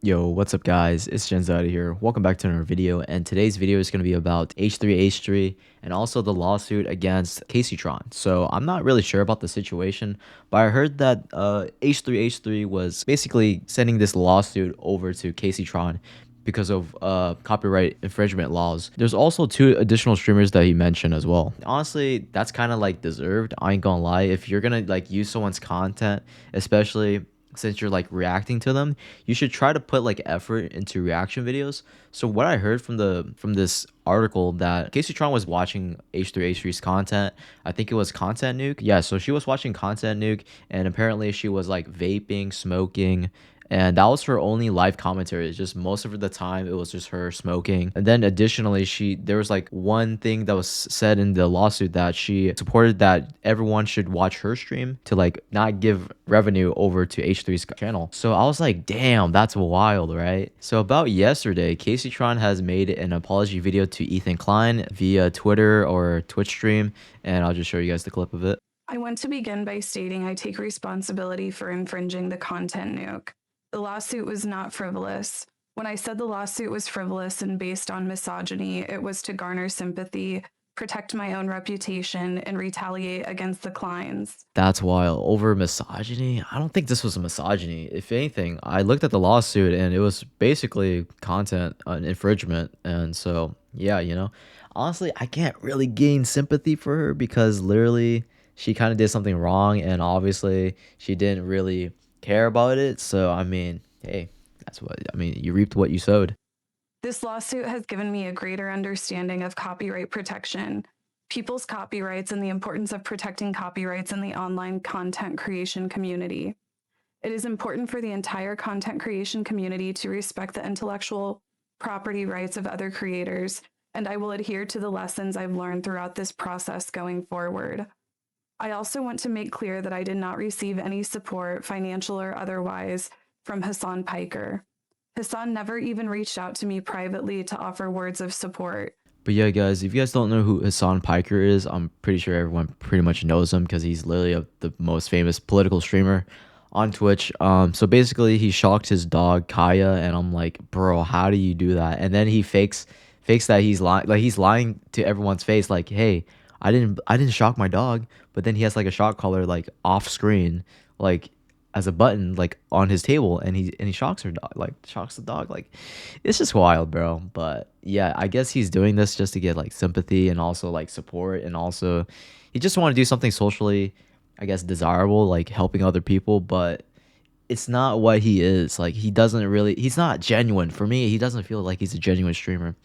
Yo, what's up guys? It's Genxiety here. Welcome back to another video, and today's video is going to be about H3H3 and also the lawsuit against Kaceytron. So I'm not really sure about the situation, but I heard that H3H3 was basically sending this lawsuit over to Kaceytron because of copyright infringement laws. There's also two additional streamers that he mentioned as well. Honestly, that's kind of like deserved. I ain't gonna lie. If you're gonna like use someone's content, especially since you're like reacting to them, you should try to put like effort into reaction videos. So what I heard from this article, that Kaceytron was watching H3H3's content. I think it was Content Nuke. Yeah, so she was watching Content Nuke, and apparently she was like vaping, smoking, and that was her only live commentary. It's just most of the time it was just her smoking. And then additionally, there was like one thing that was said in the lawsuit that she supported that everyone should watch her stream to like not give revenue over to H3's channel. So I was like, damn, that's wild, right? So about yesterday, Kaceytron has made an apology video to Ethan Klein via Twitter or Twitch stream, and I'll just show you guys the clip of it. I want to begin by stating I take responsibility for infringing the content nuke. The lawsuit was not frivolous. When I said the lawsuit was frivolous and based on misogyny, it was to garner sympathy, protect my own reputation, and retaliate against the Kleins. That's wild. Over misogyny? I don't think this was a misogyny. If anything, I looked at the lawsuit and it was basically content infringement. And so, yeah, honestly, I can't really gain sympathy for her because literally she kind of did something wrong, and obviously she didn't really care about it. So, I mean, hey, you reaped what you sowed. This lawsuit has given me a greater understanding of copyright protection, people's copyrights, and the importance of protecting copyrights in the online content creation community. It is important for the entire content creation community to respect the intellectual property rights of other creators, and I will adhere to the lessons I've learned throughout this process going forward. I also want to make clear that I did not receive any support, financial or otherwise, from Hassan Piker. Hassan never even reached out to me privately to offer words of support. But yeah, guys, if you guys don't know who Hassan Piker is, I'm pretty sure everyone pretty much knows him because he's literally the most famous political streamer on Twitch. So basically, he shocked his dog Kaya, and I'm like, bro, how do you do that? And then he fakes that he's lying, like he's lying to everyone's face, like, hey, I didn't shock my dog. But then he has like a shock collar like off screen, like as a button like on his table, and he shocks her dog, like shocks the dog. Like, it's just wild, bro. But yeah, I guess he's doing this just to get like sympathy and also like support, and also he just want to do something socially, I guess, desirable, like helping other people. But it's not what he is. Like, he's not genuine. For me, he doesn't feel like he's a genuine streamer.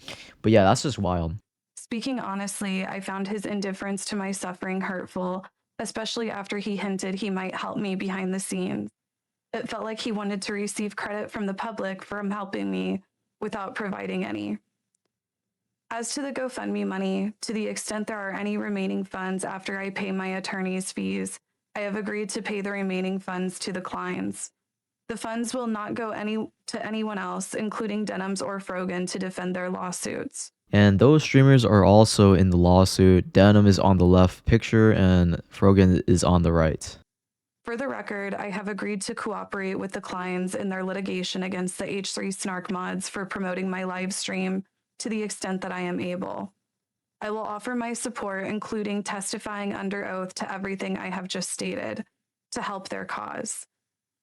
But yeah, that's just wild. Speaking honestly, I found his indifference to my suffering hurtful, especially after he hinted he might help me behind the scenes. It felt like he wanted to receive credit from the public for him helping me without providing any. As to the GoFundMe money, to the extent there are any remaining funds after I pay my attorney's fees, I have agreed to pay the remaining funds to the clients. The funds will not go to anyone else, including Denims or Frogan, to defend their lawsuits. And those streamers are also in the lawsuit. Denim is on the left picture and Frogan is on the right. For the record, I have agreed to cooperate with the clients in their litigation against the H3 Snark mods for promoting my live stream to the extent that I am able. I will offer my support, including testifying under oath to everything I have just stated, to help their cause.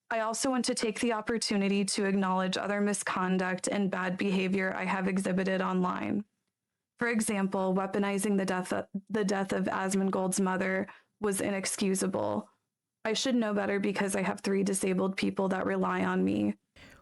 I also want to take the opportunity to acknowledge other misconduct and bad behavior I have exhibited online. For example, weaponizing the death of Asmongold's mother was inexcusable. I should know better because I have 3 disabled people that rely on me.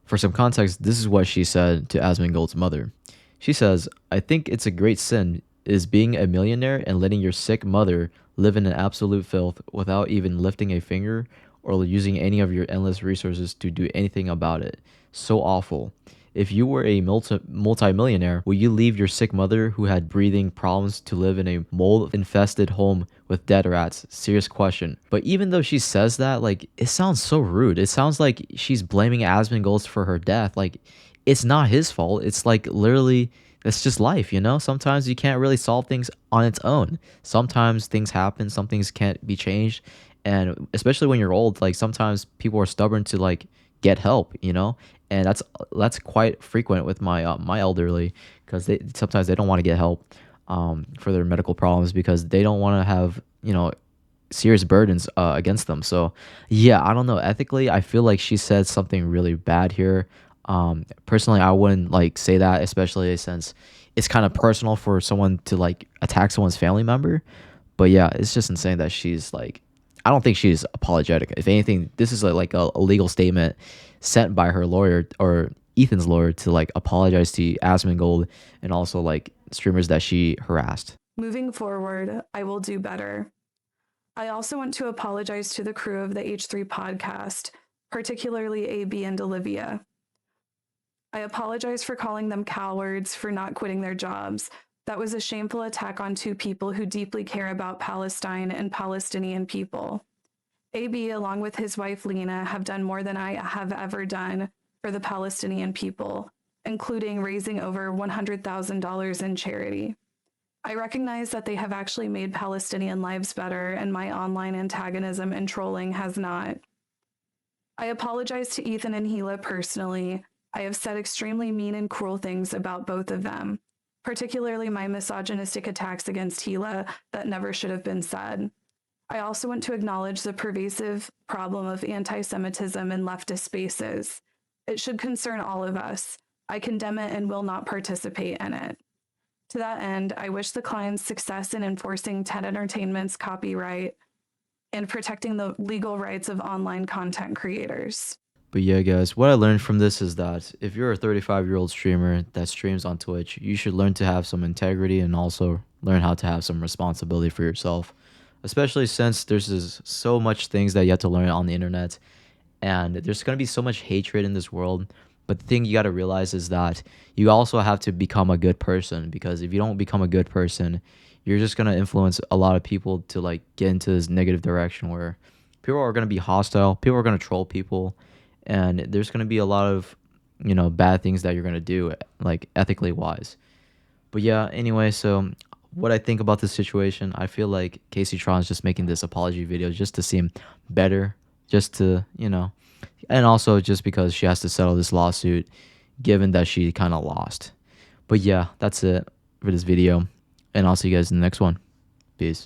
For some context, this is what she said to Asmongold's mother. She says, I think it's a great sin is being a millionaire and letting your sick mother live in an absolute filth without even lifting a finger or using any of your endless resources to do anything about it. So awful. If you were a multi-millionaire, would you leave your sick mother who had breathing problems to live in a mold-infested home with dead rats? Serious question. But even though she says that, like, it sounds so rude. It sounds like she's blaming Asmongold for her death. Like, it's not his fault. It's like literally, it's just life, you know? Sometimes you can't really solve things on its own. Sometimes things happen, some things can't be changed. And especially when you're old, like sometimes people are stubborn to like get help, you know? And that's quite frequent with my elderly, because they sometimes they don't want to get help for their medical problems because they don't want to have, serious burdens against them. So yeah, I don't know. Ethically, I feel like she said something really bad here. Personally, I wouldn't like say that, especially since it's kind of personal for someone to like attack someone's family member. But yeah, it's just insane that she's like, I don't think she's apologetic. If anything, this is like a legal statement sent by her lawyer or Ethan's lawyer to like apologize to Asmongold and also like streamers that she harassed. Moving forward, I will do better. I also want to apologize to the crew of the H3 podcast, particularly AB and Olivia. I apologize for calling them cowards for not quitting their jobs. That was a shameful attack on two people who deeply care about Palestine and Palestinian people. AB, along with his wife Lena, have done more than I have ever done for the Palestinian people, including raising over $100,000 in charity. I recognize that they have actually made Palestinian lives better, and my online antagonism and trolling has not. I apologize to Ethan and Gila personally. I have said extremely mean and cruel things about both of them, particularly my misogynistic attacks against Gila that never should have been said. I also want to acknowledge the pervasive problem of anti Semitism in leftist spaces. It should concern all of us. I condemn it and will not participate in it. To that end, I wish the clients success in enforcing TED Entertainment's copyright and protecting the legal rights of online content creators. But yeah, guys, what I learned from this is that if you're a 35-year-old streamer that streams on Twitch, you should learn to have some integrity and also learn how to have some responsibility for yourself. Especially since so much things that you have to learn on the internet, and there's going to be so much hatred in this world. But the thing you got to realize is that you also have to become a good person, because if you don't become a good person, you're just going to influence a lot of people to like get into this negative direction where people are going to be hostile, people are going to troll people, and there's going to be a lot of, bad things that you're going to do, like ethically wise. But yeah, anyway, so what I think about this situation, I feel like Kaceytron is just making this apology video just to seem better, just to, and also just because she has to settle this lawsuit, given that she kind of lost. But yeah, that's it for this video, and I'll see you guys in the next one. Peace.